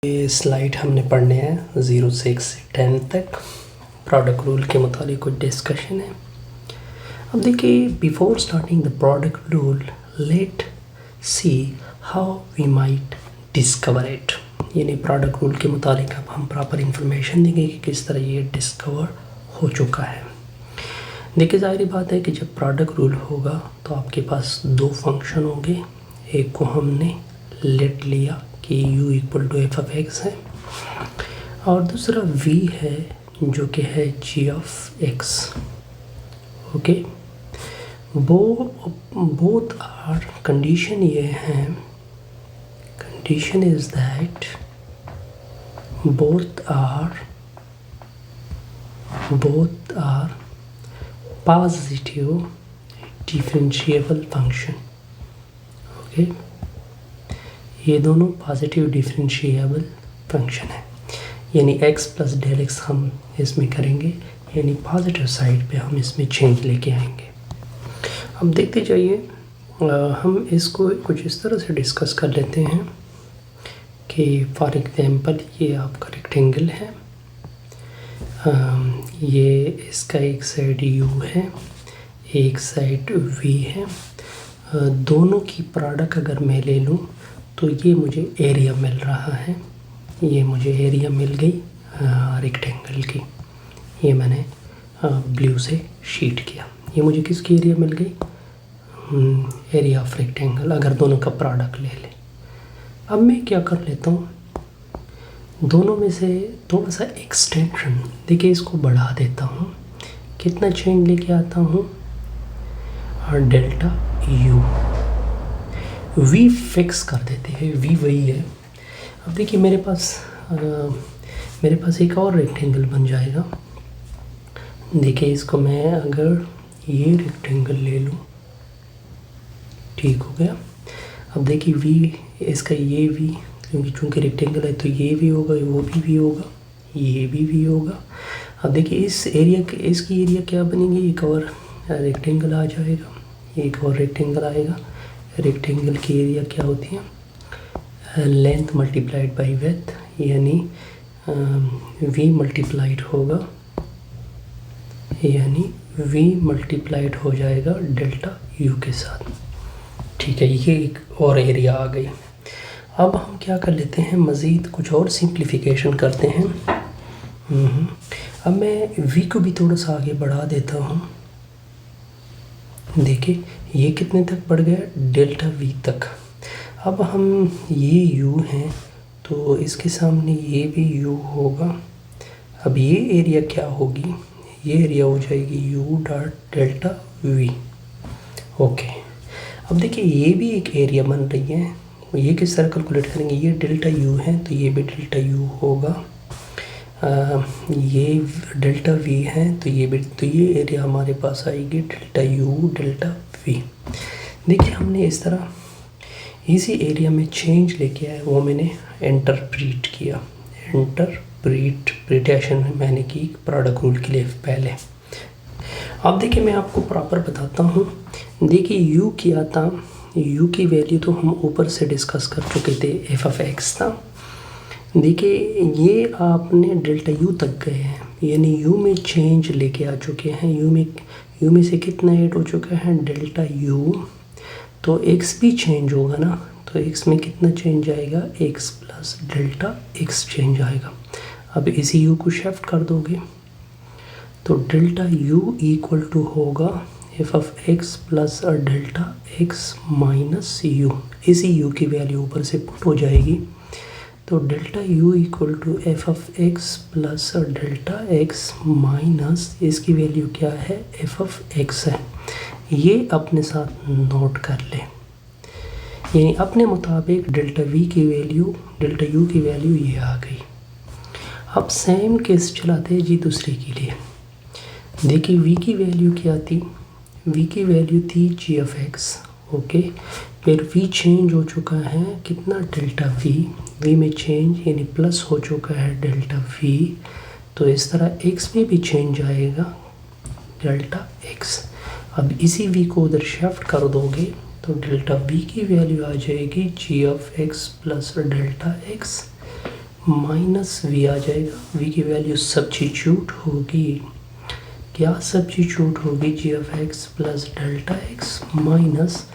ये स्लाइड हमने पढ़ने हैं 0 से 6 से 10 तक। प्रोडक्ट रूल के मुतालिक कुछ डिस्कशन है। अब देखिए, before starting the product rule let see how we might discover it. यानी प्रोडक्ट रूल के मुतालिक अब हम प्रॉपर इंफॉर्मेशन देंगे कि किस तरह ये डिस्कवर हो चुका है। देखिए, ज़ाहिर बात है कि जब प्रोडक्ट रूल होगा तो आपके पास दो फंक्शन होंगे। एक को हमने लेट लिया कि u equal to f of x है, और दूसरा v है जो कि है g of x। Okay, both are condition ये है, condition is that both are positive differentiable function. Okay, ये दोनों पॉजिटिव डिफरेंशिएबल फंक्शन है, यानी x प्लस डेल एक्स हम इसमें करेंगे, यानी पॉजिटिव साइड पे हम इसमें चेंज लेके आएंगे। अब देखते जाइए, हम इसको कुछ इस तरह से डिस्कस कर लेते हैं कि फॉर एग्जांपल ये आपका रेक्टेंगल है, ये इसका एक साइड u है, एक साइड v है। दोनों की प्रोडक्ट अगर मैं ले लूँ तो ये मुझे एरिया मिल रहा है, ये मुझे एरिया मिल गई रेक्टेंगल की। ये मैंने ब्लू से शीट किया, ये मुझे किसकी एरिया मिल गई, एरिया ऑफ रेक्टेंगल, अगर दोनों का प्रोडक्ट ले लें। अब मैं क्या कर लेता हूँ, दोनों में से थोड़ा सा एक्सटेंशन, देखिए इसको बढ़ा देता हूँ। कितना चेंज लेके आता हूँ, और डेल्टा u v फिक्स कर देते हैं, v वही है। अब देखिए मेरे पास एक और रेक्टेंगल बन जाएगा। देखिए इसको मैं अगर ये रेक्टेंगल ले लूँ, ठीक हो गया। अब देखिए v, इसका ये v, क्योंकि चूँकि रेक्टेंगल है तो ये भी होगा, वो भी v होगा, ये भी होगा। अब देखिए इस एरिया के, इसकी एरिया क्या बनेगी, एक और रेक्टेंगल आ जाएगा, एक और रेक्टेंगल आएगा। रेक्टेंगल की एरिया क्या होती है, लेंथ मल्टीप्लाइड बाय विड्थ, यानी v मल्टीप्लाइड होगा, यानी v मल्टीप्लाइड हो जाएगा डेल्टा u के साथ। ठीक है, ये एक और एरिया आ गई। अब हम क्या कर लेते हैं, मज़ीद कुछ और सिंप्लीफिकेशन करते हैं। अब मैं v को भी थोड़ा सा आगे बढ़ा देता हूँ। देखिए ये कितने तक बढ़ गया, डेल्टा v तक। अब हम ये u हैं तो इसके सामने ये भी u होगा। अब ये एरिया क्या होगी, ये एरिया हो जाएगी u dot delta v। Okay, अब देखिए ये भी एक एरिया बन रही है, ये किस तरह कैलकुलेट करेंगे, ये डेल्टा u है तो ये भी डेल्टा u होगा। ये डेल्टा v है तो ये भी, तो ये एरिया हमारे पास आएगी डेल्टा u डेल्टा v। देखिए हमने इस तरह इसी एरिया में चेंज लेके आए, वो मैंने इंटरप्रीट किया, इंटरप्रिटेशन मैंने की प्रोडक्ट रूल के लिए पहले। अब देखिए मैं आपको प्रॉपर बताता हूँ। देखिए u क्या था, u की वैल्यू तो हम ऊपर से डिस्कस कर चुके थे, एफ ऑफ एक्स था। देखिए ये आपने डेल्टा u तक गए हैं, यानी u में चेंज लेके आ चुके हैं। u में से कितना ऐड हो चुका है, डेल्टा u, तो x भी चेंज होगा ना, तो x में कितना चेंज आएगा, x plus delta x change आएगा। अब इसी u को शिफ्ट कर दोगे तो डेल्टा u इक्वल टू होगा f of x plus delta x minus u। इसी u की वैल्यू ऊपर से पुट हो जाएगी, तो delta u equal to f of x plus delta x minus, इसकी वैल्यू क्या है, एफ ऑफ एक्स है। ये अपने साथ नोट कर ले, यानी अपने मुताबिक डेल्टा v की वैल्यू, डेल्टा u की वैल्यू ये आ गई। अब सेम केस चलाते हैं जी दूसरे के लिए। देखिए v की वैल्यू क्या थी, v की वैल्यू थी g ऑफ x। ओके, फिर v चेंज हो चुका है, कितना, डेल्टा v में चेंज यानी प्लस हो चुका है डेल्टा v, तो इस तरह x में भी चेंज आएगा डेल्टा x। अब इसी v को उधर शिफ्ट कर दोगे तो डेल्टा v की वैल्यू आ जाएगी g of x plus delta x minus V आ जाएगा। वी की वैल्यू सब्स्टिट्यूट होगी, क्या सब्स्टिट्यूट होगी, G of x plus delta X minus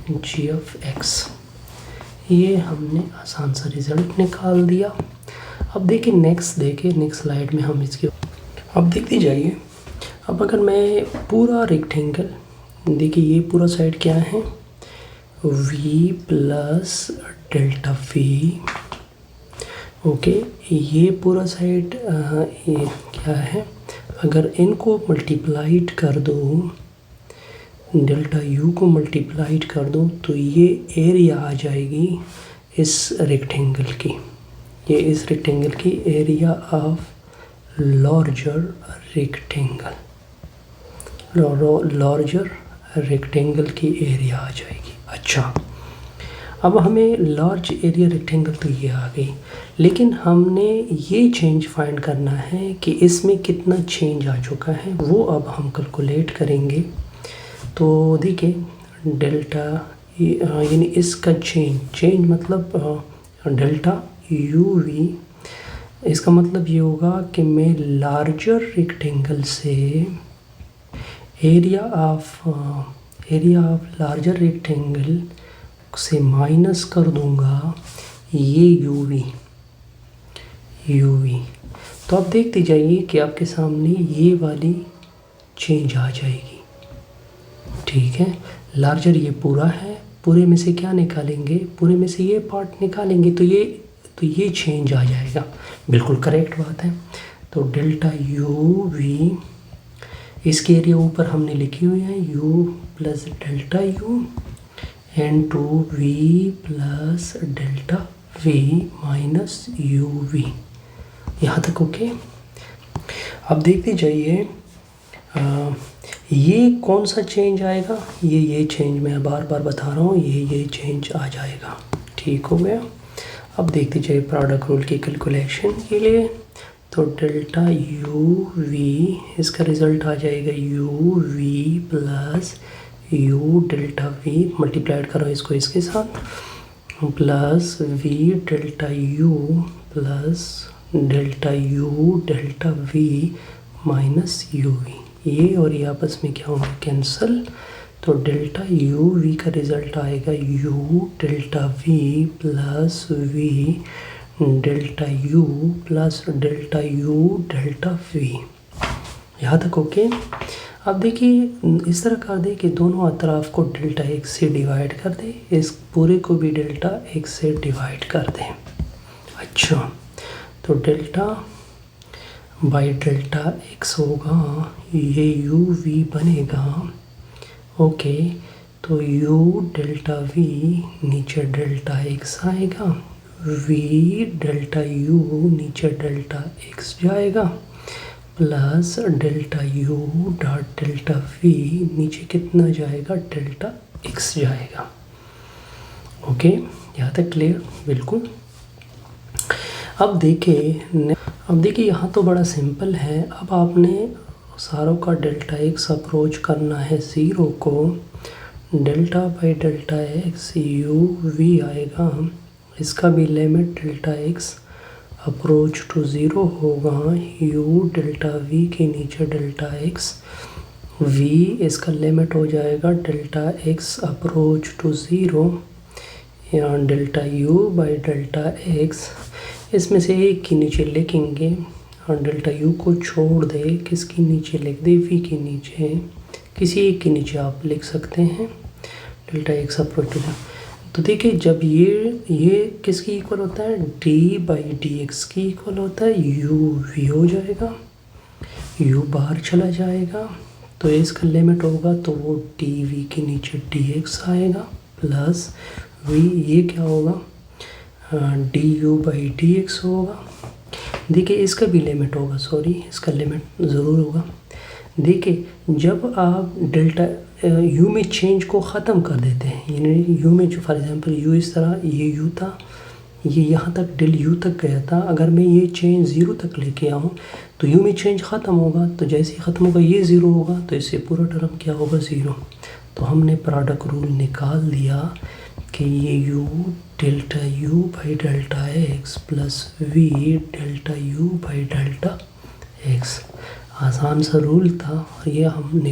G of X. ये हमने आसान सा रिज़ल्ट निकाल दिया। अब देखिए नेक्स्ट स्लाइड में हम इसके अब देखते जाइए। अब अगर मैं पूरा रेक्टेंगल, देखिए ये पूरा साइड क्या है, v plus delta we, okay, ये पूरा साइड ये क्या है, अगर इनको मल्टीप्लाइड कर दो, डेल्टा u को मल्टीप्लाइड कर दो तो ये एरिया आ जाएगी इस रेक्टेंगल की, ये इस रेक्टेंगल की area of larger rectangle, larger rectangle की एरिया आ जाएगी। अच्छा, अब हमें लार्ज एरिया रेक्टेंगल तो ये आ गई, लेकिन हमने ये चेंज फाइंड करना है कि इसमें कितना चेंज आ चुका है, वो अब हम कैलकुलेट करेंगे। तो देखिए डेल्टा यानी इसका चेंज मतलब डेल्टा यू वी, इसका मतलब ये होगा कि मैं लार्जर रेक्टेंगल से एरिया ऑफ लार्जर रेक्टेंगल से माइनस कर दूंगा ये यूवी। तो आप देखते जाइए कि आपके सामने ये वाली चेंज आ जाएगी। ठीक है, लार्जर ये पूरा है, पूरे में से क्या निकालेंगे, पूरे में से ये पार्ट निकालेंगे तो ये चेंज आ जाएगा। बिल्कुल करेक्ट बात है। तो डेल्टा यू वी, इसके एरिया ऊपर हमने लिखी हुई है u plus delta u and to v plus delta v minus u v, यहाँ तक ओके। अब देखते जाइए ये कौन सा चेंज आएगा, ये चेंज मैं बार बार बता रहा हूँ, ये चेंज आ जाएगा। ठीक हो गया। अब देखते जाइए प्रोडक्ट रूल की कैलकुलेशन के लिए। तो डेल्टा यू वी, इसका रिज़ल्ट आ जाएगा u v plus u delta v, multiplied करो इसको इसके साथ, plus v delta u plus delta u delta v minus u v. ये और ये आपस में क्या होंगे, कैंसल। तो डेल्टा यू वी का रिज़ल्ट आएगा u delta v plus v delta u plus delta u delta v, यहाँ तक ओके। अब देखिए इस तरह कर दे कि दोनों अतराफ को डेल्टा एक्स से डिवाइड कर दे, इस पूरे को भी डेल्टा एक्स से डिवाइड कर दे। अच्छा, तो डेल्टा बाई डेल्टा एक्स होगा, ये यू वी बनेगा, ओके। तो यू डेल्टा वी नीचे डेल्टा एक्स आएगा, वी डेल्टा यू नीचे डेल्टा एक्स जाएगा, plus delta U dot delta we नीचे कितना जाएगा, डेल्टा एक्स जाएगा। ओके, यहाँ तक क्लियर, बिल्कुल। अब देखिए यहाँ तो बड़ा सिंपल है। अब आपने सारों का डेल्टा एक्स अप्रोच करना है ज़ीरो को, delta by delta X U V आएगा, इसका भी limit delta X approach to zero होगा, यू डेल्टा वी के नीचे डेल्टा एक्स वी, इसका लिमिट हो जाएगा delta X approach to zero, या delta U by delta X, इसमें से एक के नीचे लिखेंगे और डेल्टा यू को छोड़ दे, किसके नीचे लिख दे, वी के नीचे, किसी एक के नीचे आप लिख सकते हैं डेल्टा एक्स अप्रोच। तो देखिए जब ये किसकी इक्वल होता है, डी बाई डी एक्स की इक्वल होता है, यू वी हो जाएगा, यू बाहर चला जाएगा तो इसका लिमिट होगा, तो वो डी वी के नीचे डी एक्स आएगा, प्लस वी, ये क्या होगा, D you by D x होगा। देखिए इसका भी लिमिट होगा, सॉरी इसका लिमिट ज़रूर होगा। देखिए जब आप डेल्टा यू में चेंज को ख़त्म कर देते हैं, यानी यू में जो फॉर एग्जांपल यू इस तरह, ये यू था, ये यहाँ तक डेल यू तक गया था, अगर मैं ये चेंज ज़ीरो तक लेके आऊँ तो यू में चेंज ख़त्म होगा, तो जैसे ही ख़त्म होगा ये ज़ीरो होगा, तो इससे पूरा टर्म क्या होगा, ज़ीरो। तो हमने प्रोडक्ट रूल निकाल दिया कि ये you delta U by delta x plus v delta U by delta x. आसान सा रूल था और ये हम निकाल